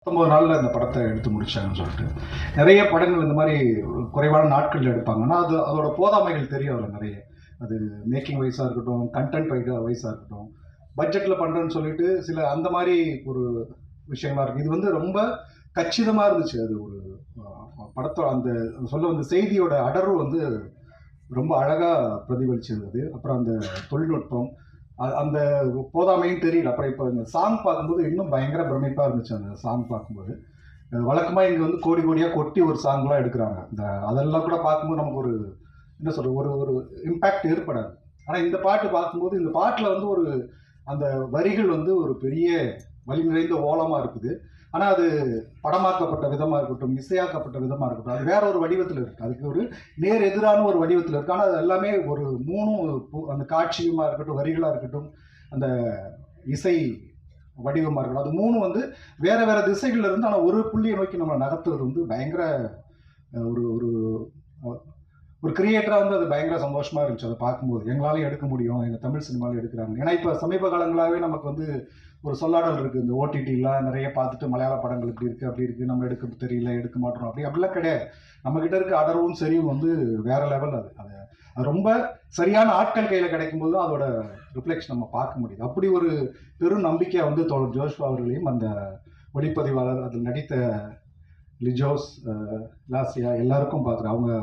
19 நாளில் இந்த படத்தை எடுத்து முடிச்சாங்கன்னு சொல்லிட்டு நிறைய படங்கள் இந்த மாதிரி குறைவான நாட்களில் எடுப்பாங்க. ஆனால் அதோட போதாமைகள் தெரியும் அதில் நிறைய. அது மேக்கிங் வைஸாக இருக்கட்டும், கண்டென்ட் வைஸாக இருக்கட்டும், பட்ஜெட்டில் பண்ணுறேன்னு சொல்லிட்டு சில அந்த மாதிரி ஒரு விஷயங்களா இருக்குது. இது வந்து ரொம்ப கச்சிதமாக இருந்துச்சு. அது ஒரு படத்தோட அந்த சொல்ல வந்த செய்தியோட அடர்வு வந்து ரொம்ப அழகாக பிரதிபலிச்சிருந்தது. அப்புறம் அந்த தொழில்நுட்பம் அந்த போதாமையும் தெரியல. அப்புறம் இப்போ இந்த சாங் பார்க்கும்போது இன்னும் பயங்கர பிரமிப்பாக இருந்துச்சு. அந்த சாங் பார்க்கும்போது வழக்கமாக இங்கே வந்து கோடி கோடியாக கொட்டி ஒரு சாங்லாம் எடுக்கிறாங்க. அதெல்லாம் கூட பார்க்கும்போது நமக்கு ஒரு என்ன சொல்கிறது, ஒரு இம்பேக்ட் ஏற்படாது. ஆனால் இந்த பாட்டு பார்க்கும்போது இந்த பாட்டில் வந்து ஒரு அந்த வரிகள் வந்து ஒரு பெரிய வலி நிறைந்த ஓலமாக இருக்குது. ஆனால் அது படமாக்கப்பட்ட விதமாக இருக்கட்டும், இசையாக்கப்பட்ட விதமாக இருக்கட்டும், அது வேற ஒரு வடிவத்தில் இருக்குது. அதுக்கு ஒரு நேர் எதிரான ஒரு வடிவத்தில் இருக்குது. ஆனால் அது எல்லாமே ஒரு அந்த காட்சியுமா இருக்கட்டும், வரிகளாக இருக்கட்டும், அந்த இசை வடிவமாக இருக்கட்டும், அது மூணும் வந்து வேற வேற திசைகள்ல இருந்து ஆனால் ஒரு புள்ளியை நோக்கி நம்ம நகர்த்துவது வந்து பயங்கர ஒரு ஒரு ஒரு கிரியேட்டராக வந்து அது பயங்கர சந்தோஷமாக இருந்துச்சு. அதை பார்க்கும்போது எங்களாலையும் எடுக்க முடியும், எங்கள் தமிழ் சினிமாவில் எடுக்கிறாங்க. ஏன்னா இப்போ சமீப காலங்களாகவே நமக்கு வந்து ஒரு சொல்லாடல் இருக்குது. இந்த ஓடிடிலாம் நிறைய பார்த்துட்டு மலையாள படங்கள் இப்படி இருக்குது அப்படி இருக்குது, நம்ம எடுக்க தெரியல, எடுக்க மாட்டோம், அப்படிலாம் கிடையாது. நம்மக்கிட்ட இருக்க அடர்வும் சரியும் வந்து வேற லெவல். அது ரொம்ப சரியான ஆட்கள் கையில் கிடைக்கும்போது தான் அதோட ரிஃப்ளெக்ஷன் நம்ம பார்க்க முடியுது. அப்படி ஒரு பெரும் நம்பிக்கையை வந்து தோழர் ஜோஷ்வா அவர்களையும் அந்த ஒளிப்பதிவாளர் அதில் நடித்த லிஜோஸ், லாசியா எல்லாருக்கும் பார்க்குறேன். அவங்க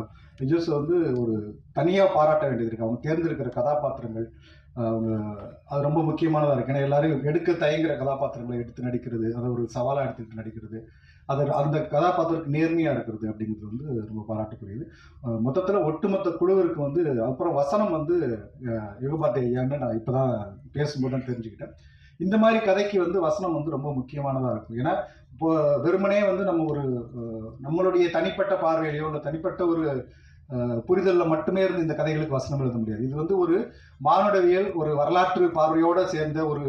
லிஜோஸ் வந்து ஒரு தனியாக பாராட்ட வேண்டியது இருக்குது. அவங்க தேர்ந்தெடுக்கிற கதாபாத்திரங்கள் அவங்க அது ரொம்ப முக்கியமானதாக இருக்குது. ஏன்னா எல்லாரும் எடுக்க தயங்குற கதாபாத்திரங்களை எடுத்து நடிக்கிறது, அதை ஒரு சவாலாக எடுத்துக்கிட்டு நடிக்கிறது, அந்த கதாபாத்திரத்துக்கு நேர்மையாக இருக்கிறது அப்படிங்கிறது வந்து ரொம்ப பாராட்டுக்குரியது. மொத்தத்தில் ஒட்டுமொத்த குழுவிற்கு வந்து அப்புறம் வசனம் வந்து யுகபாரதி ஐயான்னு நான் இப்போ தான் பேசும்போது தான் தெரிஞ்சுக்கிட்டேன். இந்த மாதிரி கதைக்கு வந்து வசனம் வந்து ரொம்ப முக்கியமானதாக இருக்கும். ஏன்னா இப்போ வெறுமனே வந்து நம்மளுடைய தனிப்பட்ட பார்வையிலையோ இல்லை தனிப்பட்ட ஒரு புரிதலில் மட்டுமே இருந்து இந்த கதைகளுக்கு வசனம் எழுத முடியாது. இது வந்து ஒரு மானுடவியல், ஒரு வரலாற்று பார்வையோடு சேர்ந்த ஒரு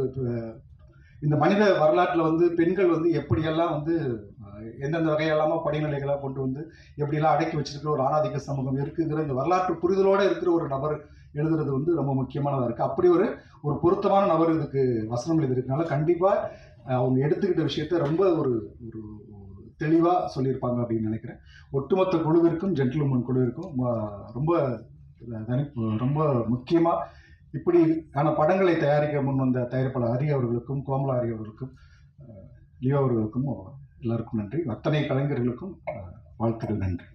இந்த மனித வரலாற்றில் வந்து பெண்கள் வந்து எப்படியெல்லாம் வந்து எந்தெந்த வகையெல்லாமோ படிநிலைகளாக கொண்டு வந்து எப்படியெல்லாம் அடக்கி வச்சிருக்கிற ஒரு ஆணாதிக்க சமூகம் இருக்குங்கிற இந்த வரலாற்று புரிதலோடு இருக்கிற ஒரு நபர் எழுதுறது வந்து ரொம்ப முக்கியமானதாக இருக்குது. அப்படி ஒரு பொருத்தமான நபர் இதுக்கு வசனம் எழுதியிருக்கனால கண்டிப்பாக அவங்க எடுத்துக்கிட்ட விஷயத்த ரொம்ப ஒரு தெளிவாக சொல்லியிருப்பாங்க அப்படின்னு நினைக்கிறேன். ஒட்டுமொத்த குழுவிற்கும், ஜென்டில்மேன் குழுவிற்கும் ரொம்ப முக்கியமாக இப்படியான படங்களை தயாரிக்க முன் வந்த தயாரிப்பாளர் ஹரி அவர்களுக்கும், கோமலா ஹரி அவர்களுக்கும், லியோ அவர்களுக்கும் எல்லாருக்கும் நன்றி. அத்தனை கலைஞர்களுக்கும் வாழ்த்துக்கள். நன்றி.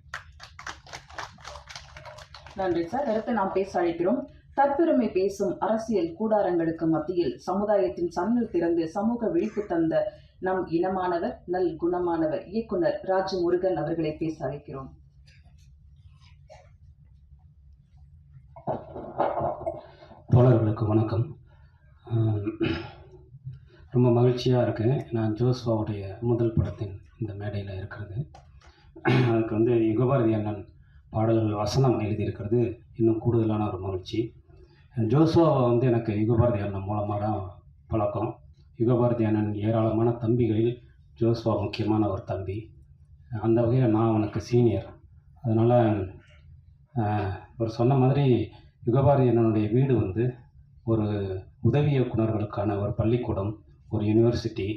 நன்றி சார். அடுத்து நாம் பேச அழைக்கிறோம். தற்பெருமை பேசும் அரசியல் கூடாரங்களுக்கு மத்தியில் சமுதாயத்தின் சன்னல் திறந்து சமூக விழிப்பு தந்த நம் இனமானவர், நல் குணமானவர் இயக்குனர் ராஜு முருகன் அவர்களை பேச அழைக்கிறோம். தோழர்களுக்கு வணக்கம். ரொம்ப மகிழ்ச்சியாக இருக்கேன். நான் ஜோஸ்வாவுடைய முதல் படத்தின் இந்த மேடையில் இருக்கிறது. அதுக்கு வந்து யுகபாரதி அண்ணன் பாடல்கள் வசனம் எழுதியிருக்கிறது இன்னும் கூடுதலான ஒரு மகிழ்ச்சி. ஜோஸ்வாவை வந்து எனக்கு யுகபாரதி அண்ணன் மூலமாக தான் பழக்கம். யுகபாரதி அண்ணன் ஏராளமான தம்பிகளில் ஜோஸ்வா முக்கியமான ஒரு தம்பி. அந்த வகையில் நான் அவனுக்கு சீனியர். அதனால் அவர் சொன்ன மாதிரி யுகபாரதி அண்ணனுடைய வீடு வந்து ஒரு உதவி இயக்குநர்களுக்கான ஒரு பள்ளிக்கூடம், ஒரு யூனிவர்சிட்டி.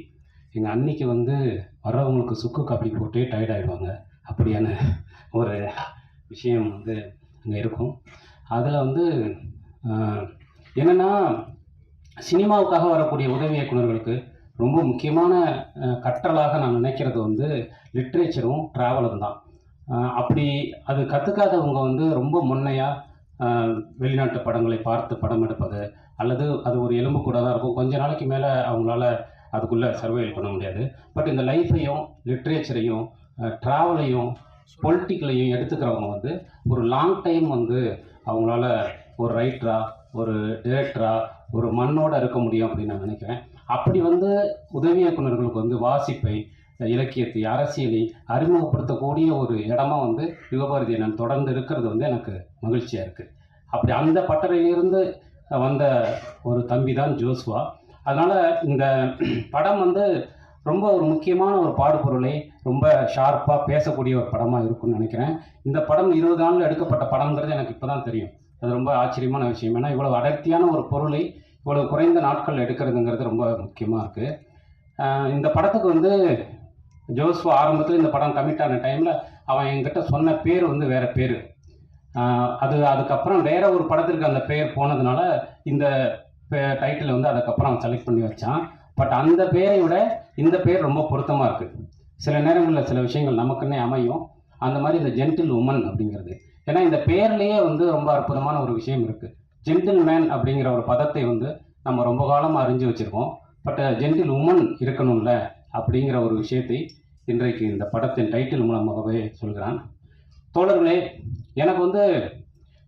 எங்கள் அன்னிக்கு வந்து வர்றவங்களுக்கு சுக்கு காப்பி போட்டே டயர்ட் ஆகிடுவாங்க. அப்படியான ஒரு விஷயம் வந்து அங்கே இருக்கும். அதில் வந்து என்னென்னா, சினிமாவுக்காக வரக்கூடிய உதவி இயக்குநர்களுக்கு ரொம்ப முக்கியமான கற்றலாக நான் நினைக்கிறது வந்து லிட்ரேச்சரும் ட்ராவலும் தான். அப்படி அது கற்றுக்காதவங்க வந்து ரொம்ப முன்னையாக வெளிநாட்டு படங்களை பார்த்து படம் எடுப்பது, அல்லது அது ஒரு எலும்பு கூட தான் இருக்கும். கொஞ்ச நாளைக்கு மேலே அவங்களால அதுக்குள்ளே சர்வைவல் பண்ண முடியாது. பட் இந்த லைஃப்பையும், லிட்ரேச்சரையும், ட்ராவலையும், பொலிட்டிக்கலையும் எடுத்துக்கிறவங்க வந்து ஒரு லாங் டைம் வந்து அவங்களால ஒரு ரைட்டரா, ஒரு டிரெக்டரா, ஒரு மண்ணோடு இருக்க முடியும் அப்படின்னு நான் நினைக்கிறேன். அப்படி வந்து உதவி இயக்குநர்களுக்கு வந்து வாசிப்பை, இலக்கியத்தை, அரசியலை அறிமுகப்படுத்தக்கூடிய ஒரு இடமா வந்து யுகபாரதி அண்ணன் தொடர்ந்து இருக்கிறது வந்து எனக்கு மகிழ்ச்சியாக இருக்குது. அப்படி அந்த பட்டறையிலிருந்து வந்த ஒரு தம்பி தான் ஜோஸ்வா. அதனால் இந்த படம் வந்து ரொம்ப ஒரு முக்கியமான ஒரு பாடுபொருளை ரொம்ப ஷார்ப்பாக பேசக்கூடிய ஒரு படமாக இருக்கும்னு நினைக்கிறேன். இந்த படம் 20 நாளில் எடுக்கப்பட்ட படம்ங்கிறது எனக்கு இப்போ தான் தெரியும். அது ரொம்ப ஆச்சரியமான விஷயம். ஏன்னா இவ்வளோ அடர்த்தியான ஒரு பொருளை இவ்வளோ குறைந்த நாட்கள் எடுக்கிறதுங்கிறது ரொம்ப முக்கியமாக இருக்குது. இந்த படத்துக்கு வந்து ஜோஸ்வா ஆரம்பத்தில் இந்த படம் கமிட் ஆன டைமில் அவன் என்கிட்ட சொன்ன பேர் வந்து வேறு பேர். அதுக்கப்புறம் வேற ஒரு படத்திற்கு அந்த பேர் போனதுனால இந்த டைட்டில் வந்து அதுக்கப்புறம் அவன் செலக்ட் பண்ணி வச்சான். பட் அந்த பேரை விட இந்த பேர் ரொம்ப பொருத்தமாக இருக்குது. சில நேரங்களில் சில விஷயங்கள் நமக்குன்னே அமையும். அந்த மாதிரி இந்த ஜென்டில் உமன் அப்படிங்கிறது, ஏன்னா இந்த பேர்லேயே வந்து ரொம்ப அற்புதமான ஒரு விஷயம் இருக்குது. ஜென்டில் மேன் அப்படிங்கிற ஒரு பதத்தை வந்து நம்ம ரொம்ப காலமாக அறிஞ்சு வச்சுருக்கோம். பட் ஜென்டில் உமன் இருக்கணும்ல அப்படிங்கிற ஒரு விஷயத்தை இன்றைக்கு இந்த படத்தின் டைட்டில் மூலமாகவே சொல்கிறான். தோழர்களே, எனக்கு வந்து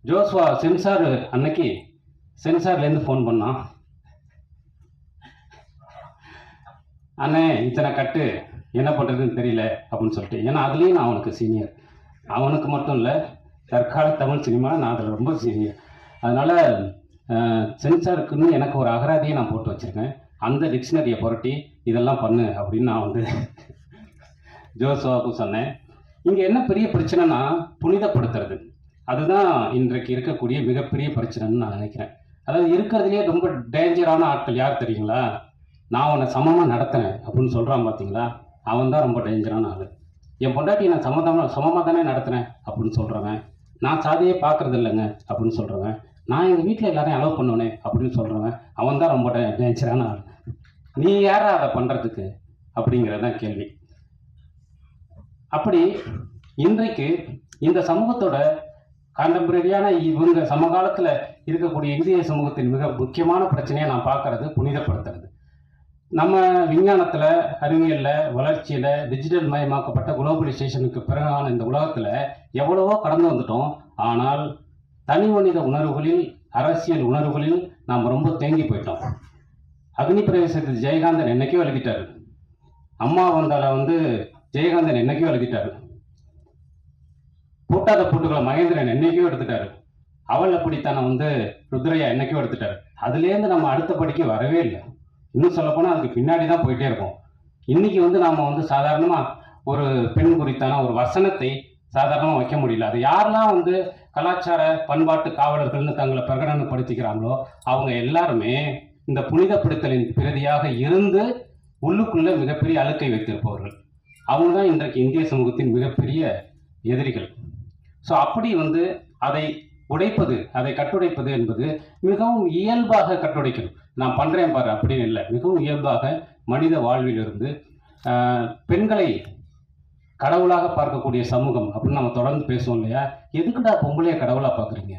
ஜோஸ்வா சென்சார் அன்னைக்கு சென்சார்லேருந்து ஃபோன் பண்ணான். அண்ணே இத்தனை கட்டு என்ன பண்ணுறதுன்னு தெரியல அப்படின்னு சொல்லிட்டு. ஏன்னா அதுலேயும் நான் அவனுக்கு சீனியர். அவனுக்கு மட்டும் இல்லை, தற்கால தமிழ் சினிமா நான் அதில் ரொம்ப சீனியர். அதனால் சென்சாருக்குன்னு எனக்கு ஒரு அகராதியை நான் போட்டு வச்சுருக்கேன். அந்த டிக்ஷனரியை புரட்டி இதெல்லாம் பண்ணு அப்படின்னு நான் வந்து ஜோஸ்வாவுக்கும் சொன்னேன். இங்கே என்ன பெரிய பிரச்சனைனா புனிதப்படுத்துறது. அதுதான் இன்றைக்கு இருக்கக்கூடிய மிகப்பெரிய பிரச்சனைன்னு நான் நினைக்கிறேன். அதாவது இருக்கிறதுலே ரொம்ப டேஞ்சரான ஆட்கள் யார் தெரியுங்களா? நான் உன்னை சமமாக நடத்துகிறேன் அப்படின்னு சொல்கிறான் பார்த்தீங்களா, அவன் தான் ரொம்ப டேஞ்சரான ஆள். என் பொண்டாட்டி நான் சமமாக தானே நடத்துகிறேன் அப்படின்னு சொல்கிறவன், நான் சாதியே பார்க்குறது இல்லைங்க அப்படின்னு சொல்கிறவன், நான் எங்கள் வீட்டில் எல்லாரையும் அலோவ் பண்ணுவேனே அப்படின்னு சொல்கிறவன், அவன் தான் ரொம்ப டேஞ்சரான ஆள். நீ யாரா அதை பண்ணுறதுக்கு அப்படிங்கிறது தான் கேள்வி. அப்படி இன்றைக்கு இந்த சமூகத்தோட கான்டெம்பரரியான இவங்க சமகாலத்தில் இருக்கக்கூடிய இந்திய சமூகத்தின் மிக முக்கியமான பிரச்சனையை நான் பார்க்கறது புனிதப்படுத்துறது. நம்ம விஞ்ஞானத்தில், அறிவியலில், வளர்ச்சியில், டிஜிட்டல் மயமாக்கப்பட்ட குளோபலைசேஷனுக்கு பிறகான இந்த உலகத்தில் எவ்வளவோ கடந்து வந்துட்டோம். ஆனால் தனி மனித உணர்வுகளில், அரசியல் உணர்வுகளில் நாம் ரொம்ப தேங்கி போயிட்டோம். அக்னி பிரவேசத்தில் ஜெயகாந்தன் என்னைக்கோ எழுதிட்டாரு. அம்மா வந்தால வந்து ஜெயகாந்தன் என்னைக்கோ எழுதிட்டாரு. பூட்டாத பூட்டுகளை மகேந்திரன் என்னைக்கோ எடுத்துட்டாரு. அவள் அப்படித்தான வந்து ருத்ரையா என்னைக்கோ எடுத்துட்டாரு. அதுலேருந்து நம்ம அடுத்த படிக்க வரவே இல்லை. இன்னும் சொல்லப்போனால் அதுக்கு பின்னாடி தான் போயிட்டே இருக்கும். இன்னைக்கு வந்து நாம் வந்து சாதாரணமாக ஒரு பெண் குறித்தான ஒரு வசனத்தை சாதாரணமாக வைக்க முடியல. அது யாரெல்லாம் வந்து கலாச்சார பண்பாட்டு காவலர்கள்னு தங்களை பிரகடனப்படுத்திக்கிறாங்களோ அவங்க எல்லாருமே இந்த புனிதப்படுத்தலின் பிரதியாக இருந்து உள்ளுக்குள்ள மிகப்பெரிய அழுக்கை வைத்திருப்பவர்கள். அவங்க தான் இன்றைக்கு இந்திய சமூகத்தின் மிகப்பெரிய எதிரிகள். ஸோ அப்படி வந்து அதை உடைப்பது, அதை கட்டுடைப்பது என்பது மிகவும் இயல்பாக கட்டுடைக்கணும். நான் பண்ணுறேன் பாரு அப்படின்னு இல்லை, மிகவும் இயல்பாக மனித வாழ்விலிருந்து பெண்களை கடவுளாக பார்க்கக்கூடிய சமூகம் அப்படின்னு நம்ம தொடர்ந்து பேசுவோம் இல்லையா? எதுக்குடா பொம்பளைய கடவுளாக பார்க்குறீங்க?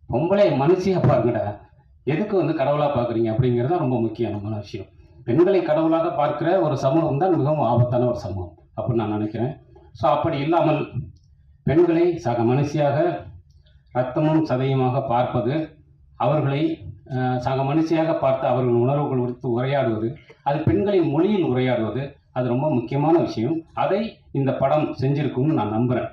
பொம்பளைய மனுஷியாக பாருங்கடா, எதுக்கு வந்து கடவுளாக பார்க்குறீங்க அப்படிங்கிறது தான் ரொம்ப முக்கியமான விஷயம். பெண்களை கடவுளாக பார்க்குற ஒரு சமூகம் தான் மிகவும் ஆபத்தான ஒரு சமூகம் அப்படின்னு நான் நினைக்கிறேன். ஸோ அப்படி இல்லாமல் பெண்களை சக மனுஷியாக ரத்தமும் சதையுமாக பார்ப்பது, அவர்களை சக மனுஷியாக பார்த்து அவர்கள் உணர்வுகள் குறித்து உரையாடுவது, அது பெண்களின் மொழியில் உரையாடுவது, அது ரொம்ப முக்கியமான விஷயம். அதை இந்த படம் செஞ்சிருக்கும்னு நான் நம்புகிறேன்.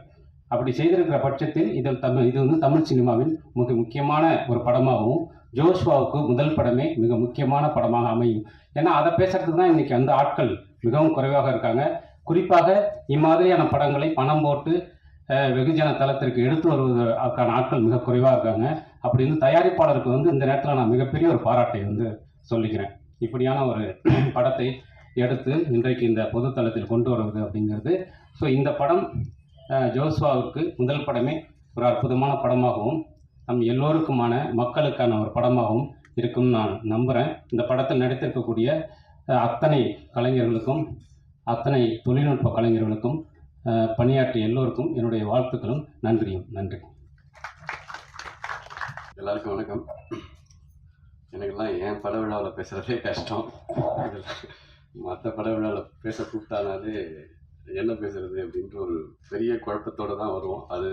அப்படி செய்திருக்கிற பட்சத்தில் இது வந்து தமிழ் சினிமாவின் மிக முக்கியமான ஒரு படமாகவும், ஜோஸ்வாவுக்கு முதல் படமே மிக முக்கியமான படமாக அமையும். ஏன்னா அதை பேசுறதுக்கு தான் இன்றைக்கி அந்த ஆட்கள் மிகவும் குறைவாக இருக்காங்க. குறிப்பாக இம்மாதிரியான படங்களை பணம் போட்டு வெகுஜன தளத்திற்கு எடுத்து வருவதற்கான ஆட்கள் மிக குறைவாக இருக்காங்க. அப்படின்னு தயாரிப்பாளருக்கு வந்து இந்த நேரத்தில் நான் மிகப்பெரிய ஒரு பாராட்டை வந்து சொல்லிக்கிறேன். இப்படியான ஒரு படத்தை எடுத்து இன்றைக்கு இந்த பொதுத்தளத்தில் கொண்டு வருவது அப்படிங்கிறது. ஸோ இந்த படம் ஜோஸ்வாவுக்கு முதல் படமே ஒரு அற்புதமான படமாகவும் நம் எல்லோருக்குமான மக்களுக்கான ஒரு படமாகவும் இருக்கும்னு நான் நம்புகிறேன். இந்த படத்தில் நடித்திருக்கக்கூடிய அத்தனை கலைஞர்களுக்கும், அத்தனை தொழில்நுட்ப கலைஞர்களுக்கும், பணியாற்றிய எல்லோருக்கும் என்னுடைய வாழ்த்துக்களும் நன்றியும். நன்றி. எல்லாருக்கும் வணக்கம். எனக்கெல்லாம் என் பட விழாவில் பேசுகிறதே கஷ்டம். மற்ற பட விழாவில் பேச கூப்பிட்டானாலே என்ன பேசுறது அப்படின்ற ஒரு பெரிய குழப்பத்தோடு தான் வருவோம். அது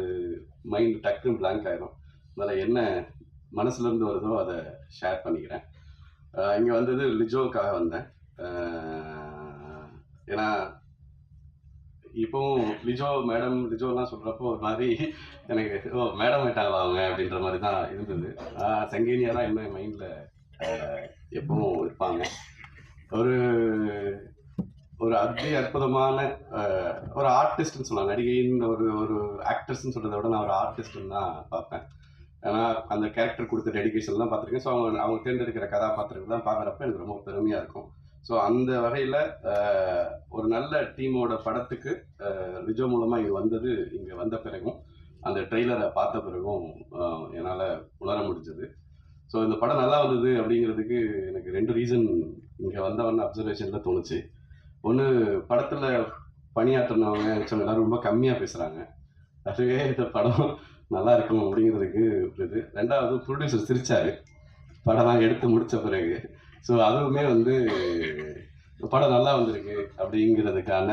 மைண்ட் டக்குன்னு பிளாங்க் ஆயிரும். அதனால் என்ன மனசுலேருந்து வருதோ அதை ஷேர் பண்ணிக்கிறேன். இங்கே வந்தது லிஜோவுக்காக வந்தேன். ஏன்னா இப்போவும் லிஜோலாம் சொல்கிறப்போ ஒரு மாதிரி எனக்கு மேடம் ஆயிட்டாங்களா அவங்க அப்படின்ற மாதிரி தான் இருந்தது. சங்கீனியாக தான் இன்னும் மைண்டில் எப்பவும் இருப்பாங்க. ஒரு அற்புதமான ஒரு ஆர்டிஸ்ட்னு சொல்லலாம். நடிகைன்னு ஒரு ஆக்ட்ரஸ்ன்னு சொல்கிறத விட நான் ஒரு ஆர்டிஸ்ட்னு தான் பார்ப்பேன். ஏன்னா அந்த கேரக்டர் கொடுத்த டெடிகேஷன்லாம் பார்த்துருக்கேன். ஸோ அவங்க தேர்ந்தெடுக்கிற கதாபாத்திரங்கள் தான் பார்க்குறப்ப எனக்கு ரொம்ப பெருமையாக இருக்கும். ஸோ அந்த வகையில் ஒரு நல்ல டீமோட படத்துக்கு லிஜோ மூலமாக இது வந்தது, இங்கே வந்த பிறகும் அந்த ட்ரெய்லரை பார்த்த பிறகும் என்னால் உணர முடிஞ்சது. ஸோ இந்த படம் நல்லா வந்தது அப்படிங்கிறதுக்கு எனக்கு 2 ரீசன் இங்கே வந்தவொன்னு அப்சர்வேஷனில் தோணுச்சு. ஒன்று, படத்தில் பணியாற்றினவங்க எல்லாரும் ரொம்ப கம்மியாக பேசுகிறாங்க. அதுவே இந்த படம் நல்லா இருக்கும் அப்படிங்கிறதுக்கு இது. 2வது, ப்ரொடியூசர் சிரிச்சாரு படம்லாம் எடுத்து முடித்த பிறகு. ஸோ அதுவுமே வந்து படம் நல்லா வந்திருக்கு அப்படிங்கிறதுக்கான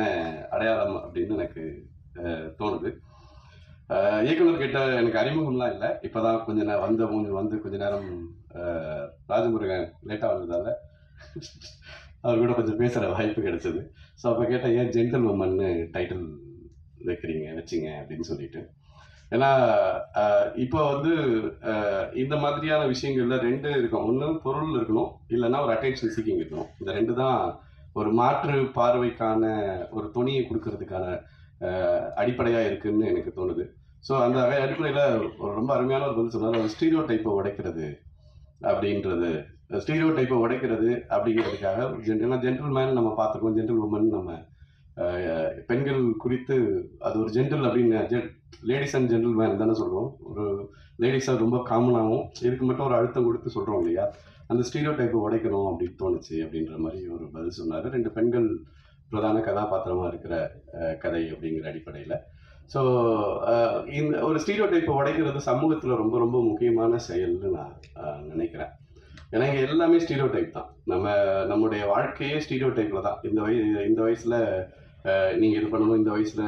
அடையாளம் அப்படின்னு எனக்கு தோணுது. இயக்குனர் கிட்ட எனக்கு அறிமுகம்லாம் இல்லை. இப்போ தான் கொஞ்ச நேரம் வந்து கொஞ்ச நேரம் ராஜமுருகன் லேட்டாக வந்ததால் அவர் கூட கொஞ்சம் பேசுகிற வாய்ப்பு கிடைச்சது. ஸோ அப்போ கேட்டால் ஏன் ஜென்டில் உமன்னு டைட்டில் வச்சிங்க அப்படின்னு சொல்லிட்டு. ஏன்னா இப்போ வந்து இந்த மாதிரியான விஷயங்கள்ல 2 இருக்கும். ஒன்று பொருள் இருக்கணும், இல்லைன்னா ஒரு அட்டென்ஷன் சீக்கிங் இருக்கணும். இந்த 2 தான் ஒரு மாற்று பார்வைக்கான ஒரு துணியை கொடுக்கறதுக்கான அடிப்படையாக இருக்குன்னு எனக்கு தோணுது. ஸோ அந்த அடிப்படையில் ஒரு ரொம்ப அருமையான ஒரு பதில் சொன்னார். ஒரு ஸ்டீரியோ டைப்பை உடைக்கிறது அப்படிங்கிறதுக்காக ஜென்டில்மேன் நம்ம பார்த்துருக்கோம், ஜென்டில் உமன் நம்ம பெண்கள் குறித்து அது ஒரு ஜென்டில் அப்படின்னு லேடிஸ் அண்ட் ஜென்டில்மேன் தானே சொல்கிறோம். ஒரு லேடிஸாக ரொம்ப காமனாகவும் இதுக்கு மட்டும் ஒரு அழுத்தம் கொடுத்து சொல்கிறோம் இல்லையா. அந்த ஸ்டீரியோ டைப்பை உடைக்கணும் அப்படின்னு தோணுச்சு அப்படின்ற மாதிரி ஒரு பதில் சொன்னார். 2 பெண்கள் பிரதான கதாபாத்திரமாக இருக்கிற கதை அப்படிங்கிற அடிப்படையில். ஸோ இந்த ஒரு ஸ்டீரியோ டைப்பை உடைக்கிறது சமூகத்தில் ரொம்ப ரொம்ப முக்கியமான செயல்னு நான் நினைக்கிறேன். ஏன்னா இங்கே எல்லாமே ஸ்டீரியோ டைப் தான். நம்முடைய வாழ்க்கையே ஸ்டீரியோ டைப்பில் தான். இந்த வயசில் நீங்கள் இது பண்ணணும், இந்த வயசில்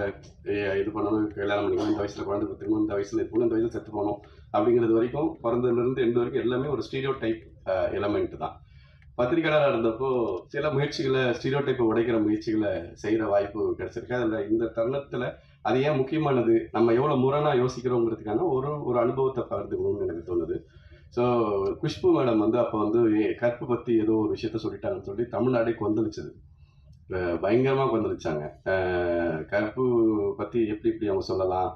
இது பண்ணணும், கல்யாணம் பண்ணிக்கணும், இந்த வயசில் குழந்தை பெற்றுக்கணும், இந்த வயசில் இது பண்ணணும், இந்த வயசில் செத்து போகணும் அப்படிங்கிறது வரைக்கும், பிறந்ததுலேருந்து எண்டு வரைக்கும் எல்லாமே ஒரு ஸ்டீரியோ டைப் எலமெண்ட் தான். பத்திரிகையாளராக இருந்தப்போ சில முயற்சிகளை, ஸ்டீரியோ டைப்பை உடைக்கிற முயற்சிகளை செய்கிற வாய்ப்பு கிடைச்சிருக்கு. அதில் இந்த தருணத்தில் அது ஏன் முக்கியமானது, நம்ம எவ்வளோ முரணாக யோசிக்கிறோங்கிறதுக்கான ஒரு அனுபவத்தை பகிர்ந்துக்கணும்னு எனக்கு தோணுது. ஸோ குஷ்பு மேடம் வந்து அப்போ வந்து கற்பு பற்றி ஏதோ ஒரு விஷயத்த சொல்லிட்டாங்கன்னு சொல்லி தமிழ்நாடே கொந்தளிச்சது, பயங்கரமாக கொந்தளிச்சாங்க. கற்பு பற்றி எப்படி அவங்க சொல்லலாம்,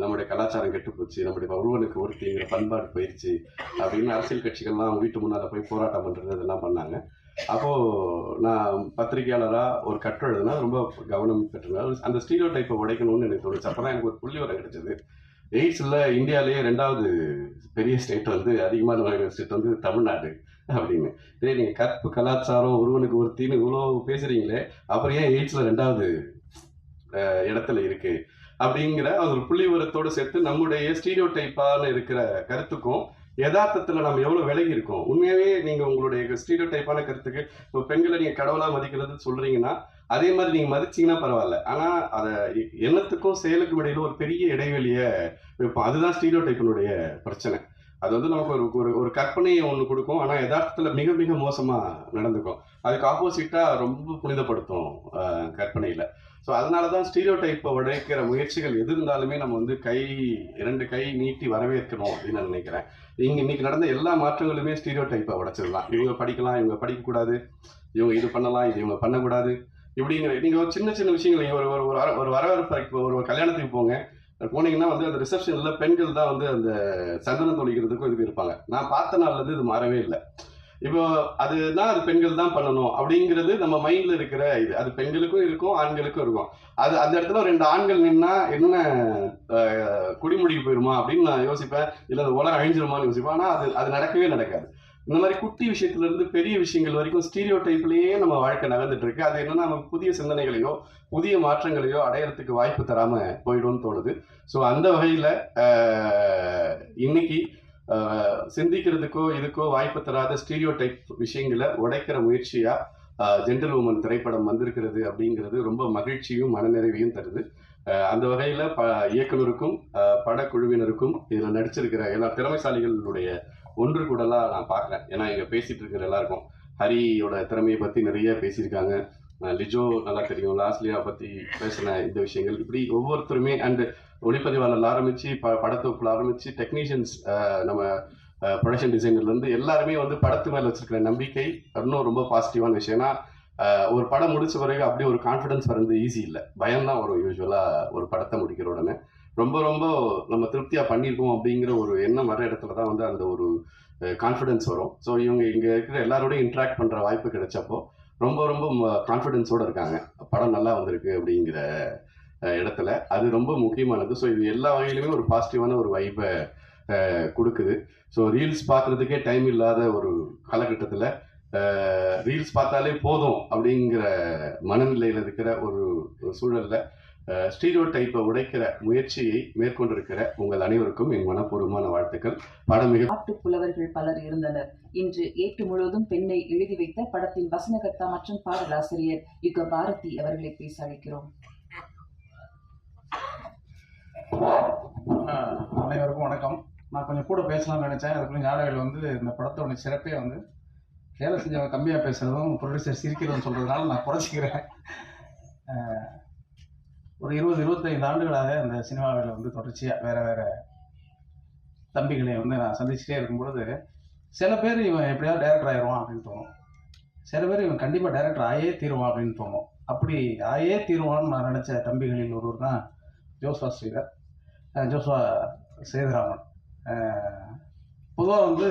நம்முடைய கலாச்சாரம் கெட்டு போச்சு, நம்முடைய ஒருவனுக்கு ஒருத்திங்கிற பண்பாடு போயிடுச்சு அப்படின்னு அரசியல் கட்சிகள்லாம் அவங்க வீட்டு முன்னால் போய் போராட்டம் பண்ணுறது இதெல்லாம் பண்ணாங்க. அப்போது நான் பத்திரிகையாளராக ஒரு கட்டுரை எழுதுனா ரொம்ப கவனம் பெற்றிருந்தேன். அந்த ஸ்டீரியோ டைப்பை உடைக்கணும்னு எனக்கு தோணுச்சு. அப்போ தான் எனக்கு ஒரு புள்ளிவரம் கிடைச்சது. எய்ட்ஸில் இந்தியாவிலேயே 2வது பெரிய ஸ்டேட் வந்து, அதிகமான ஸ்டேட் வந்து தமிழ்நாடு அப்படின்னு. இதே நீங்கள் கற்பு, கலாச்சாரம், ஒருவனுக்கு ஒருத்தின்னு இவ்வளோ பேசுகிறீங்களே, அப்புறம் ஏன் எய்ட்ஸில் 2வது இடத்துல இருக்குது அப்படிங்கிற ஒரு புள்ளி விவரத்தோடு சேர்த்து நம்முடைய ஸ்டீரியோ டைப்பான இருக்கிற கருத்துக்கும் யதார்த்தத்தில் நம்ம எவ்வளோ விலகி இருக்கோம். உண்மையாகவே நீங்கள் உங்களுடைய ஸ்டீரியோ டைப்பான கருத்துக்கு இப்போ பெண்களை நீங்கள் கடவுளாக மதிக்கிறதுன்னு சொல்கிறீங்கன்னா, அதே மாதிரி நீங்கள் மதிச்சிங்கன்னா பரவாயில்ல. ஆனால் அதை எண்ணத்துக்கும் செயலுக்கும் இடையில ஒரு பெரிய இடைவெளியை வைப்போம். அதுதான் ஸ்டீரியோ டைப்பினுடைய பிரச்சனை. அது வந்து நமக்கு ஒரு கற்பனையை ஒன்று கொடுக்கும், ஆனால் யதார்த்தத்தில் மிக மிக மோசமாக நடந்துக்கும். அதுக்கு ஆப்போசிட்டாக ரொம்ப புனிதப்படுத்தும் கற்பனையில். ஸோ அதனால தான் ஸ்டீரியோ டைப்பை உடைக்கிற முயற்சிகள் எது இருந்தாலுமே நம்ம வந்து 2 கை நீட்டி வரவேற்கணும் அப்படின்னு நான் நினைக்கிறேன். இன்னைக்கு நடந்த எல்லா மாற்றங்களுமே ஸ்டீரியோ டைப்பை உடைச்சது தான். இவங்க படிக்கலாம், இவங்க படிக்கக்கூடாது, இவங்க இது பண்ணலாம், இது இவங்க பண்ணக்கூடாது இப்படிங்கிற நீங்கள் ஒரு சின்ன சின்ன விஷயங்கள், நீங்கள் ஒரு வரவேற்பு, ஒரு கல்யாணத்துக்கு போனீங்கன்னா வந்து அந்த ரிசப்ஷனில் பெண்கள் தான் வந்து அந்த சந்தனம் தொழிக்கிறதுக்கும் இதுக்கு இருப்பாங்க. நான் பார்த்த நாள்லேருந்து இது மாறவே இல்லை. இப்போ அதுதான் அது பெண்கள் தான் பண்ணணும் அப்படிங்கிறது நம்ம மைண்டில் இருக்கிற இது. அது பெண்களுக்கும் இருக்கும், ஆண்களுக்கும் இருக்கும். அது அந்த இடத்துல 2 ஆண்கள் நின்னா என்ன குடிமுடிக்கு போயிடுமா அப்படின்னு நான் யோசிப்பேன், இல்லை அது உலகம் அழிஞ்சிருமான்னு யோசிப்பேன். ஆனால் அது நடக்கவே நடக்காது. இந்த மாதிரி குட்டி விஷயத்துலேருந்து பெரிய விஷயங்கள் வரைக்கும் ஸ்டீரியோ டைப்லேயே நம்ம வாழ்க்கை நகர்ந்துட்டு இருக்கு. அது என்னன்னா, நமக்கு புதிய சிந்தனைகளையோ புதிய மாற்றங்களையோ அடையறதுக்கு வாய்ப்பு தராமல் போயிடும்னு தோணுது. ஸோ அந்த வகையில் இன்னைக்கு சிந்திக்கிறதுக்கோ இதுக்கோ வாய்ப்பு தராத ஸ்டீரியோ டைப் விஷயங்களை உடைக்கிற முயற்சியாக ஜென்டில் உமன் திரைப்படம் வந்திருக்கிறது அப்படிங்கிறது ரொம்ப மகிழ்ச்சியும் மனநிறைவையும் தருது. அந்த வகையில் இயக்குனருக்கும் படக்குழுவினருக்கும் இதில் நடிச்சிருக்கிற எல்லா திறமைசாலிகளுடைய ஒன்று கூடலாம் நான் பார்க்குறேன். ஏன்னா இங்கே பேசிகிட்டு இருக்கிற எல்லாருக்கும் ஹரியோட திறமையை பற்றி நிறைய பேசியிருக்காங்க. லிஜோ நல்லா தெரியும், லாஸ்லியா பற்றி பேசின இந்த விஷயங்கள், இப்படி ஒவ்வொருத்தருமே அண்டு ஒளிப்பதிவாளர் ஆரம்பித்து படத்தொகுப்பில் ஆரம்பித்து டெக்னீஷியன்ஸ், நம்ம ப்ரொடக்ஷன் டிசைனர்லேருந்து எல்லாருமே வந்து படத்து மேலே வச்சுருக்கிற நம்பிக்கை இன்னும் ரொம்ப பாசிட்டிவான விஷயம். ஏன்னா ஒரு படம் முடிச்ச பிறகு அப்படியே ஒரு கான்ஃபிடன்ஸ் வரது ஈஸி இல்லை, பயம்தான் வரும் யூஸ்வலாக ஒரு படத்தை முடிக்கிற உடனே. ரொம்ப ரொம்ப நம்ம திருப்தியாக பண்ணியிருக்கோம் அப்படிங்கிற ஒரு எண்ணம் வர இடத்துல தான் வந்து அந்த ஒரு கான்ஃபிடன்ஸ் வரும். ஸோ இவங்க இங்கே இருக்கிற எல்லாரோடையும் இன்ட்ராக்ட் பண்ணுற வாய்ப்பு கிடைச்சப்போ ரொம்ப ரொம்ப கான்ஃபிடென்ஸோடு இருக்காங்க. படம் நல்லா வந்திருக்கு அப்படிங்கிற இடத்துல அது ரொம்ப முக்கியமானது. ஸோ இது எல்லா வகையிலுமே ஒரு பாசிட்டிவான ஒரு வைப்பை கொடுக்குது. ஸோ ரீல்ஸ் பார்க்குறதுக்கே டைம் இல்லாத ஒரு காலகட்டத்தில் ரீல்ஸ் பார்த்தாலே போதும் அப்படிங்கிற மனநிலையில் இருக்கிற ஒரு சூழலில் ஸ்டீரியோ டைப்பை உடைக்கிற முயற்சியை மேற்கொண்டிருக்கிற உங்கள் அனைவருக்கும் என் மனப்பூர்வமான வாழ்த்துக்கள். படம் மிக நாட்டு புலவர்கள் பலர் இருந்தனர். இன்று ஏட்டு முழுவதும் பெண்ணை எழுதி வைத்த படத்தின் வசனகர்த்தா மற்றும் பாடலாசிரியர் யுக பாரதி அவர்களை பேச அழைக்கிறோம். அனைவருக்கும் வணக்கம். நான் கொஞ்சம் கூட பேசலாம்னு நினைச்சேன். அதுக்குள்ள ஞானவேல் வந்து இந்த படத்தோட சிறப்பே வந்து வேலை செஞ்சவங்க கம்மியாக பேசுறதும் ப்ரொடியூசர் சிரிக்கிறதும் சொல்றதுனால நான் குறைச்சிக்கிறேன். ஒரு 20-25 ஆண்டுகளாக அந்த சினிமாவில் வந்து தொடர்ச்சியாக வேறு தம்பிகளை வந்து நான் சந்திச்சுட்டே இருக்கும்பொழுது சில பேர் இவன் எப்படியாவது டைரக்டர் ஆயிடுவான் அப்படின்னு தோணும். சில பேர் இவன் கண்டிப்பாக டைரக்டர் ஆயே தீருவான் அப்படின்னு தோணும். அப்படி ஆயே தீருவான்னு நான் நினச்ச தம்பிகளில் ஒருவர் தான் ஜோஸ்வா சேதுராமன். பொதுவாக வந்து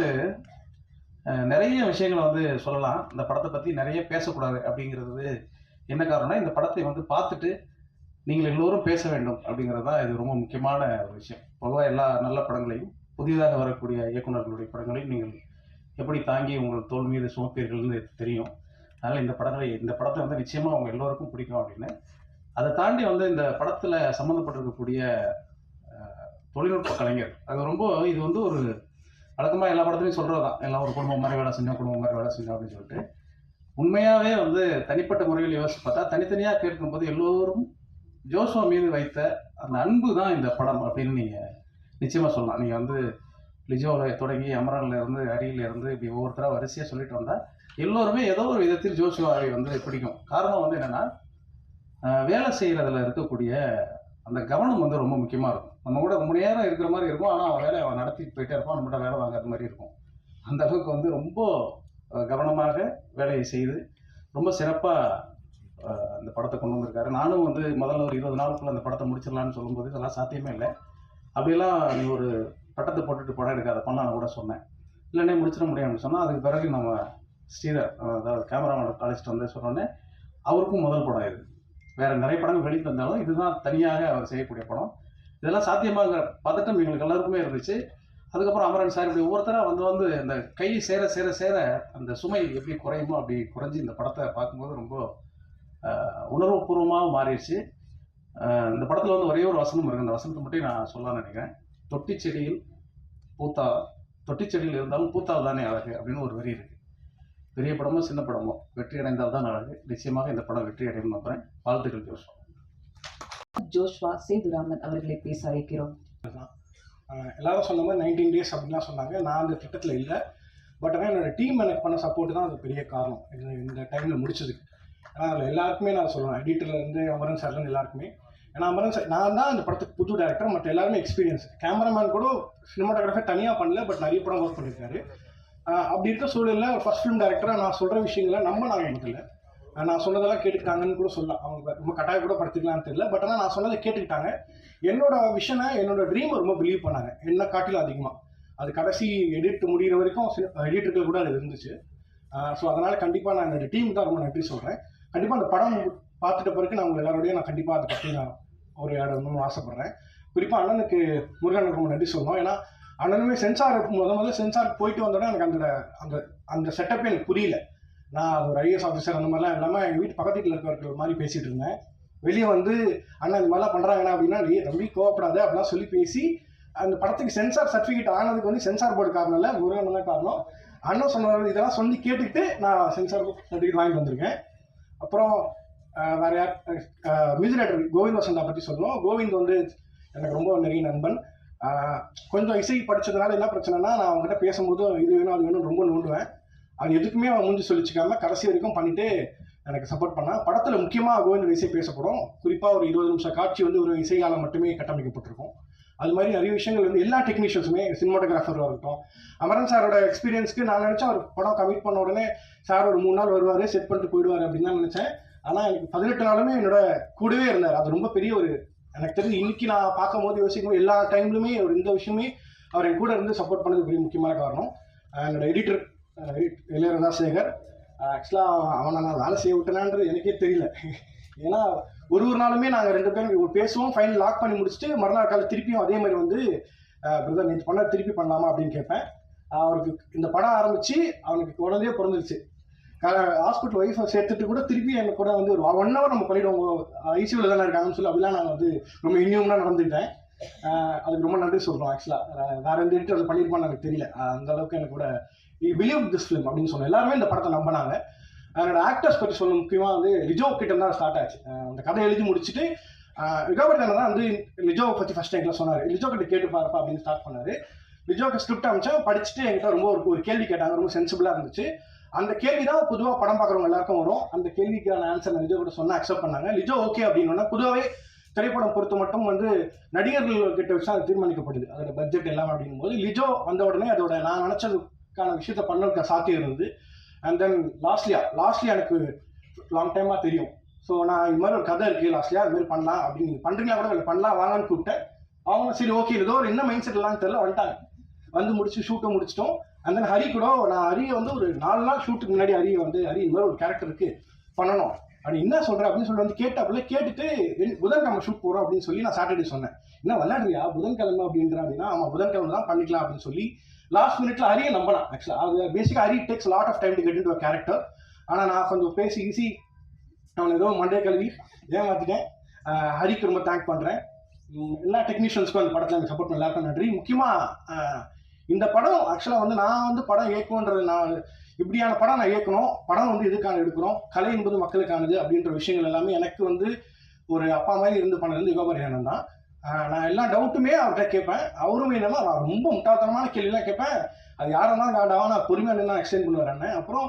நிறைய விஷயங்களை வந்து சொல்லலாம். இந்த படத்தை பற்றி நிறைய பேசக்கூடாது அப்படிங்கிறது என்ன காரணம்னா, இந்த படத்தை வந்து பார்த்துட்டு நீங்கள் எல்லோரும் பேச வேண்டும் அப்படிங்கிறது தான் இது ரொம்ப முக்கியமான ஒரு விஷயம். பொதுவாக எல்லா நல்ல படங்களையும் புதிதாக வரக்கூடிய இயக்குநர்களுடைய படங்களையும் நீங்கள் எப்படி தாங்கி உங்கள் தோல் மீது சுமப்பீர்கள்னு தெரியும். அதனால் இந்த படத்தை வந்து நிச்சயமாக அவங்க எல்லோருக்கும் பிடிக்கும் அப்படின்னு. அதை தாண்டி வந்து இந்த படத்தில் சம்மந்தப்பட்டிருக்கக்கூடிய தொழில்நுட்ப கலைஞர் இது வந்து ஒரு வழக்கமாக எல்லா படத்துலையும் சொல்கிறது தான், எல்லாம் ஒரு குடும்பம் மாதிரி வேலை செஞ்சோம் அப்படின்னு சொல்லிட்டு. உண்மையாகவே வந்து தனிப்பட்ட முறையில் யோசிச்சு பார்த்தா தனித்தனியாக கேட்கும்போது எல்லோரும் ஜோஸ்வா மீது வைத்த அந்த அன்பு தான் இந்த படம் அப்படின்னு நீங்கள் நிச்சயமாக சொல்லலாம். நீங்கள் வந்து லிஜோவில் தொடங்கி அமரன்லேருந்து அரியிலேருந்து இப்படி ஒவ்வொருத்தராக வரிசையாக சொல்லிட்டு வந்தால் எல்லோருமே ஏதோ ஒரு விதத்தில் ஜோஸ்வாவை வந்து பிடிக்கும். காரணம் வந்து என்னென்னா, வேலை செய்கிறதுல இருக்கக்கூடிய அந்த கவனம் வந்து ரொம்ப முக்கியமாக இருக்கும். நம்ம கூட ரொம்ப நேரம் இருக்கிற மாதிரி இருக்கும், ஆனால் அவன் வேலையை அவன் நடத்திட்டு போயிட்டே இருப்பான், நம்மகிட்ட வேலை வாங்குற மாதிரி இருக்கும். அந்த அளவுக்கு வந்து ரொம்ப கவனமாக வேலையை செய்து ரொம்ப சிறப்பாக அந்த படத்தை கொண்டு வந்திருக்காரு. நானும் வந்து முதல்ல ஒரு 20 நாளுக்குள்ள அந்த படத்தை முடிச்சிடலான்னு சொல்லும்போது இதெல்லாம் சாத்தியமே இல்லை. அப்படிலாம் நீ ஒரு பட்டத்தை போட்டுட்டு படம் எடுக்காதப்பான்னு நான் கூட சொன்னேன். இல்லைன்னே முடிச்சிட முடியாதுன்னு சொன்னால், அதுக்கு பிறகு நம்ம ஸ்ரீதர், அதாவது கேமராமேன் அழைச்சிட்டு வந்து சொன்னோடனே அவருக்கும் முதல் படம் இது. வேறு நிறைய படங்கள் வெளியிட்டு வந்தாலும் இதுதான் தனியாக அவர் செய்யக்கூடிய படம். இதெல்லாம் சாத்தியமாக பதட்டம் எங்களுக்கு எல்லாருக்குமே இருந்துச்சு. அதுக்கப்புறம் அமரன் சார் இப்படி ஒவ்வொருத்தராக வந்து அந்த கை சேர அந்த சுமை எப்படி குறையுமோ அப்படி குறைஞ்சி இந்த படத்தை பார்க்கும்போது ரொம்ப உணர்வுபூர்வமாக மாறிடுச்சு. இந்த படத்தில் வந்து ஒரே ஒரு வசனம் இருக்குது. அந்த வசனத்தை மட்டும் நான் சொல்லலாம்னு நினைக்கிறேன். தொட்டிச்செடியில் இருந்தாலும் பூத்தால் தானே அழகு அப்படின்னு ஒரு வரி இருக்குது. பெரிய படமோ சின்ன படமோ வெற்றி அடைந்தால் தான் அழகு. நிச்சயமாக இந்த படம் வெற்றி அடையும் நம்புகிறேன். வாழ்த்துக்கள் ஜோஸ்வா சேதுராமன் அவர்களை பேச அழைக்கிறோம். எல்லாரும் சொன்ன மாதிரி 19 days அப்படின்லாம் சொன்னாங்க. நான் அந்த திட்டத்தில் இல்லை. பட் ஆனால் என்னோடய டீம் எனக்கு பண்ண சப்போர்ட் தான் அது பெரிய காரணம் இந்த டைமில் முடிச்சதுக்கு. ஏன்னா அதில் எல்லாருக்குமே நான் சொல்லுவேன், எடிட்டர்லேருந்து அமரன் சார்லேருந்து எல்லாருக்குமே. ஏன்னா அமரன் சார், நான் தான் அந்த படத்துக்கு புது டேரக்டர், மற்ற எல்லாருமே எக்ஸ்பீரியன்ஸ். கேமராமேன் கூட சினிமாட்டோகிராஃபர் தனியாக பண்ணல, பட் நிறைய படம் ஒர்க் பண்ணியிருக்காரு. அப்படி இருக்க சூழலில் ஒரு ஃபர்ஸ்ட் ஃபிலிம் டேரக்டராக நான் சொல்கிற விஷயங்களை நாங்கள் முதல்ல நான் சொன்னதெல்லாம் கேட்டுக்கிட்டாங்கன்னு கூட சொல்லலாம். அவங்க ரொம்ப கட்டாய கூட படுத்திக்கலான்னு தெரியல. பட் ஆனால் நான் சொன்னதை கேட்டுக்கிட்டாங்க. என்னோட விஷனை, என்னோட ட்ரீமை ரொம்ப பிலீவ் பண்ணாங்க, என்ன காட்டிலும் அதிகமாக. அது கடைசி எடிட் முடிகிற வரைக்கும் எடிட்டர்கள் கூட அது இருந்துச்சு. ஸோ அதனால் கண்டிப்பாக நான் என்னோட டீம் தான் ரொம்ப நன்றி சொல்கிறேன். கண்டிப்பாக அந்த படம் பார்த்துட்ட பிறகு நான் உங்கள் எல்லாரோடையும் நான் கண்டிப்பாக அதை பற்றி நான் ஒரு இடம்னு ஆசைப்பட்றேன். குறிப்பாக அண்ணனுக்கு, முருகனுக்கு ரொம்ப நன்றி சொல்லணும். ஏன்னா அண்ணனுமே சென்சார் முதல்ல சென்சாருக்கு போயிட்டு வந்தோடனே எனக்கு அந்த அந்த செட்டப்பே எனக்கு புரியல. நான் அது ஒரு ஐஏஎஸ் ஆஃபீஸர் அந்த மாதிரிலாம் இல்லாமல் எங்கள் வீட்டு பக்கத்து வீட்டில் இருக்கிற மாதிரி பேசிகிட்டு இருந்தேன். வெளியே வந்து அண்ணா இந்த மாதிரிலாம் பண்ணுறாங்கண்ணா அப்படின்னா, நீ ரொம்ப கோவப்படாது அப்படிலாம் சொல்லி பேசி அந்த படத்துக்கு சென்சார் சர்டிஃபிகேட் ஆனதுக்கு வந்து சென்சார் போர்டு காரணம் இல்லை, முருகன் தான் காரணம். அண்ணன் சொன்ன இதெல்லாம் சொல்லி கேட்டுக்கிட்டு நான் சென்சார் சர்டிஃபிகேட் வாங்கிட்டு வந்திருக்கேன். அப்புறம் வேறு யார், மியூசிக் டைரக்டர் கோவிந்த் வசந்தா பற்றி சொல்லணும். கோவிந்த் வந்து எனக்கு ரொம்ப நிறைய நண்பன். கொஞ்சம் இசை படித்ததுனால என்ன பிரச்சனைனா, நான் அவங்ககிட்ட பேசும்போது இது வேணும் அது வேணும் ரொம்ப நோண்டுவேன். அது எதுக்குமே அவன் முடிஞ்சு சொல்லிச்சுக்காம கடைசி வரைக்கும் பண்ணிட்டு எனக்கு சப்போர்ட் பண்ணான். படத்தில் முக்கியமாக கோவிந்தோட இசை பேசப்படும். குறிப்பாக ஒரு 20 நிமிஷம் காட்சி வந்து ஒரு இசையால் மட்டுமே கட்டமைக்கப்பட்டிருக்கும். அது மாதிரி நிறைய விஷயங்கள் வந்து எல்லா டெக்னீஷியன்ஸுமே, சினிமாட்டோகிராஃபராக இருக்கட்டும், அமரன் சாரோட எக்ஸ்பீரியன்ஸ்க்கு நான் நினச்சேன் ஒரு படம் கமிட் பண்ண உடனே சார் ஒரு 3 நாள் வருவார், செட் பண்ணிட்டு போயிடுவார் அப்படின்னு தான் நினச்சேன். ஆனால் எனக்கு 18 நாளுமே என்னோட கூடவே இருந்தார். அது ரொம்ப பெரிய ஒரு, எனக்கு தெரிஞ்சு இன்னைக்கு நான் பார்க்கும்போது யோசிக்கும்போது எல்லா டைம்லுமே ஒரு இந்த விஷயமே அவர் என் கூட இருந்து சப்போர்ட் பண்ணது பெரிய முக்கியமான காரணம். என்னோட எடிட்டர் இளையராஜா சேகர், ஆக்சுவலாக அவனை நான் வேலை செய்ய விட்டேனான்றது எனக்கே தெரியல. ஏன்னா ஒரு நாளுமே நாங்கள் 2 பேரும் பேசுவோம், ஃபைனல் லாக் பண்ணி முடிச்சுட்டு மறுநாள் காலை திருப்பியும் அதே மாதிரி வந்து பிரதர் நேற்று பண்ண திருப்பி பண்ணலாமா அப்படின்னு கேட்பேன். அவருக்கு இந்த படம் ஆரம்பித்து அவனுக்கு குழந்தையே பிறந்துருச்சு. ஹாஸ்பிட்டல் ஒய்ஃபை சேர்த்துட்டு கூட திருப்பி எனக்கு கூட வந்து ஒரு 1 hour நம்ம பண்ணிவிடுவோம், ஐசியூவில் தானே இருக்காங்கன்னு சொல்லி அப்படிலாம் நான் வந்து ரொம்ப இன்யூம்லாம் நடந்துக்கிட்டேன். அதுக்கு ரொம்ப நன்றி சொல்கிறோம். ஆக்சுவலாக வேற எந்த எடிட்டர் அது பண்ணியிருப்பான்னு எனக்கு தெரியல. அந்த அளவுக்கு எனக்கு கூட பிலீவ் திஸ் ஃபிலிம் அப்படின்னு சொன்னேன். எல்லாருமே இந்த படத்தை நம்பினாங்க. என்னோட ஆக்டர்ஸ் பற்றி சொல்ல முக்கியமாக வந்து லிஜோ கிட்ட தான் ஸ்டார்ட் ஆச்சு. அந்த கதை எழுதி முடிச்சுட்டு ரிகவர்டன தான் வந்து லிஜோவை பற்றி ஃபர்ஸ்ட் எங்களை சொன்னார். லிஜோ கிட்ட கேட்டு பாருப்பா அப்படின்னு ஸ்டார்ட் பண்ணார். லிஜோக்கு ஸ்கிரிப்ட் அமைச்சா படிச்சுட்டு என்கிட்ட ரொம்ப ஒரு கேள்வி கேட்டாங்க, ரொம்ப சென்சிபிளாக இருந்துச்சு. அந்த கேள்வி தான் பொதுவாக படம் பார்க்குறவங்க எல்லாருக்கும் வரும். அந்த கேள்விக்கான ஆன்சர் லிஜோ கிட்ட சொன்னால் அக்செப்ட் பண்ணாங்க. லிஜோ ஓகே அப்படின்னா பொதுவாகவே திரைப்படம் பொறுத்த மட்டும் வந்து நடிகர்கள் கிட்ட வச்சு அது தீர்மானிக்கப்படுது, அதோட பட்ஜெட் எல்லாம் அப்படிங்கும் போது லிஜோ வந்த உடனே அதோட நான் நினச்சதுக்கான விஷயத்த பண்ணதுக்கு சாத்தியம் இருந்தது. அண்ட் தென் லாஸ்ட்லியா எனக்கு லாங் டைமாக தெரியும். ஸோ நான் இது மாதிரி ஒரு கதை இருக்குது லாஸ்ட்லியா, அது மாதிரி பண்ணலாம் அப்படின்னு நீங்கள் பண்ணுறீங்களா கூட இல்லை பண்ணலாம் வாங்கன்னு கூப்பிட்டேன். அவங்க சரி ஓகே ஏதோ ஒரு என்ன மைண்ட் செட் இல்லான்னு தெரியல வந்துட்டாங்க. வந்து முடிச்சு ஷூட்டை முடிச்சிட்டோம். அண்ட் தென் ஹரி கூட நான் ஹரியை வந்து ஒரு 4 நாள் ஷூட்டுக்கு முன்னாடி ஹரி இது மாதிரி ஒரு கேரக்டர் இருக்குது பண்ணணும் அப்படி என்ன சொல்கிறேன் அப்படின்னு சொல்லி வந்து கேட்டாப்புல கேட்டுட்டு புதன்கிழமை ஷூட் போகிறோம் அப்படின்னு சொல்லி நான் சாட்டர்டே சொன்னேன். என்ன விளையாடுறியா புதன்கிழமை அப்படின்றேன் அப்படின்னா ஆமாம் புதன்கிழமை தான் பண்ணிக்கலாம் அப்படின்னு சொல்லி லாஸ்ட் மினிட்ல ஹரியை நம்பலாம். ஆக்சுவலாக அது பேசிக்காக Hari takes lot of time to get into a character. ஆனால் நான் கொஞ்சம் பேசி ஈஸி அவனை ஏதோ மண்டே கல்வி ஏமாற்றிட்டேன். ஹரிக்கு ரொம்ப தேங்க் பண்ணுறேன். எல்லா டெக்னீஷியன்ஸ்க்கும் அந்த படத்தில் எனக்கு சப்போர்ட் பண்ண எல்லாருக்கும் நன்றி. முக்கியமாக இந்த படம் ஆக்சுவலாக வந்து நான் வந்து படம் இயக்குன்றது நான் இப்படியான படம் நான் இயக்கணும், படம் வந்து எதுக்கான எடுக்கிறோம், கலை என்பது மக்களுக்கானது அப்படின்ற விஷயங்கள் எல்லாமே எனக்கு வந்து ஒரு அப்பா மாதிரி இருந்து பண்ணது வந்து யுகபரியானன் தான். நான் எல்லா டவுட்டுமே அவர்கிட்ட கேட்பேன். அவரும் என்னன்னா நான் ரொம்ப முட்டாள்தனமான கேள்விலாம் கேட்பேன். அது யாரும் தான் காண்டாவும் நான் பொறுமையாக நின்று எக்ஸ்பிளைன் பண்ணுவேன். அப்புறம்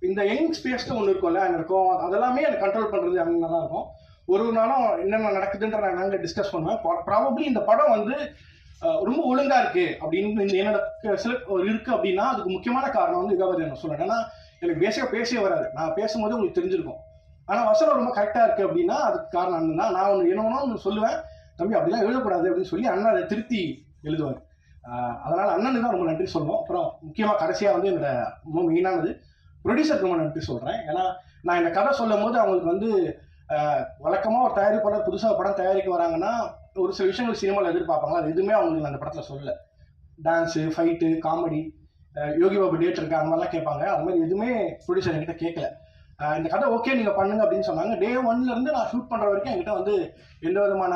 இந்த யங் ஸ்பேஸ்க்கு ஒன்று இருக்கும்ல அங்கே இருக்கும், அதெல்லாமே எனக்கு கண்ட்ரோல் பண்ணுறது அப்படின்னு தான் இருக்கும். ஒரு நாளும் என்னென்ன நடக்குதுன்ற நான் நாங்கள் டிஸ்கஸ் பண்ணுவேன். ப்ராபப்ளி இந்த படம் வந்து ரொம்ப ஒழுங்கா இருக்கு அப்படின்னு என்னோட சில இருக்கு அப்படின்னா அதுக்கு முக்கியமான காரணம் வந்து யுகபதி நான் சொல்றேன். ஏன்னா எனக்கு பேசிக்காக பேசவே வராது, நான் பேசும்போது உங்களுக்கு தெரிஞ்சிருக்கும். ஆனால் வசனம் ரொம்ப கரெக்டாக இருக்கு அப்படின்னா அதுக்கு காரணம் அண்ணன் தான். நான் ஒன்று என்ன சொல்லுவேன், தம்பி அப்படிலாம் எழுதக்கூடாது அப்படின்னு சொல்லி அண்ணன் அதை திருத்தி எழுதுவார். அதனால அண்ணனுக்கு தான் ரொம்ப நன்றி சொல்லணும். அப்புறம் முக்கியமாக கடைசியாக வந்து என்னோட ரொம்ப மெயினானது ப்ரொடியூசருக்கு ரொம்ப நன்றி சொல்கிறேன். ஏன்னா நான் இந்த கதை சொல்லும் போது அவங்களுக்கு வந்து வழக்கமாக ஒரு தயாரிப்பாளர் புதுசாக படம் தயாரிக்க வராங்கன்னா ஒரு சில விஷயங்கள் சினிமாவில் எதிர்பார்ப்பாங்க. அது எதுவுமே அவங்களுக்கு அந்த படத்தில் சொல்லலை. Dance, fight, comedy, Yogi Babu date இருக்கா அந்த மாதிரிலாம் கேட்பாங்க. அது மாதிரி எதுவுமே ப்ரொடியூசர் என்கிட்ட கேட்கல. இந்த கதை ஓகே நீங்கள் பண்ணுங்க அப்படின்னு சொன்னாங்க. டே 1லேருந்து நான் ஷூட் பண்ணுற வரைக்கும் என்கிட்ட வந்து எந்த விதமான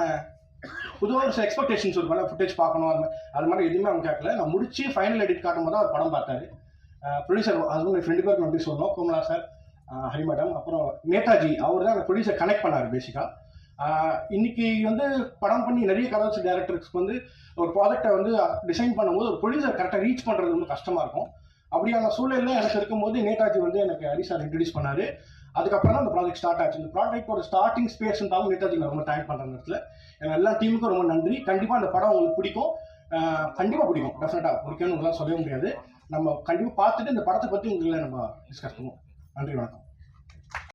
பொதுவாக ஒரு சில எக்ஸ்பெக்டேஷன்ஸ் இருக்கும், ஃபுட்டேஜ் பார்க்கணும் அது மாதிரி எதுவுமே அவங்க கேட்கல. நான் முடிச்சு ஃபைனல் எடிட் காட்டும் போது அவர் படம் பார்த்தாரு. ப்ரொடியூசர் ஹஸ்பண்ட் 2 பேருக்கு நன்றி சொல்லணும், கோமலா சார், ஹரி மேடம், அப்புறம் நேதாஜி. அவர் தான் அந்த ப்ரொடியூசர் கனெக்ட் பண்ணார். பேசிக்காக இன்னைக்கு வந்து படம் பண்ணி நிறைய கதை டேரக்டர்ஸ்க்கு வந்து ஒரு ப்ராஜெக்டை வந்து டிசைன் பண்ணும்போது ஒரு ப்ரொடியூசர் கரெக்டாக ரீச் பண்ணுறது ரொம்ப கஷ்டமாக இருக்கும். அப்படியான சூழலில் எனக்கு இருக்கும்போது நேதாஜி வந்து எனக்கு ஹரி சார் இன்ட்ரடியூஸ் பண்ணார். அதுக்கப்புறம் தான் அந்த ப்ராஜெக்ட் ஸ்டார்ட் ஆச்சு. இந்த ப்ராஜெக்டோட ஸ்டார்டிங் ஸ்பேஸ்ன்றாலும் நேதாஜி நான் ரொம்ப தேங்க் பண்ணுற இடத்துல எல்லா டீமுக்கும் ரொம்ப நன்றி. கண்டிப்பாக அந்த படம் உங்களுக்கு பிடிக்கும், கண்டிப்பாக பிடிக்கும், டெஃபினட்டாக பிடிக்கும்னு உங்களால் சொல்லவே முடியாது. நம்ம கண்டிப்பாக பார்த்துட்டு இந்த படத்தை பற்றி உங்களை நம்ம டிஸ்கஸ் பண்ணுவோம். நன்றி, வணக்கம்.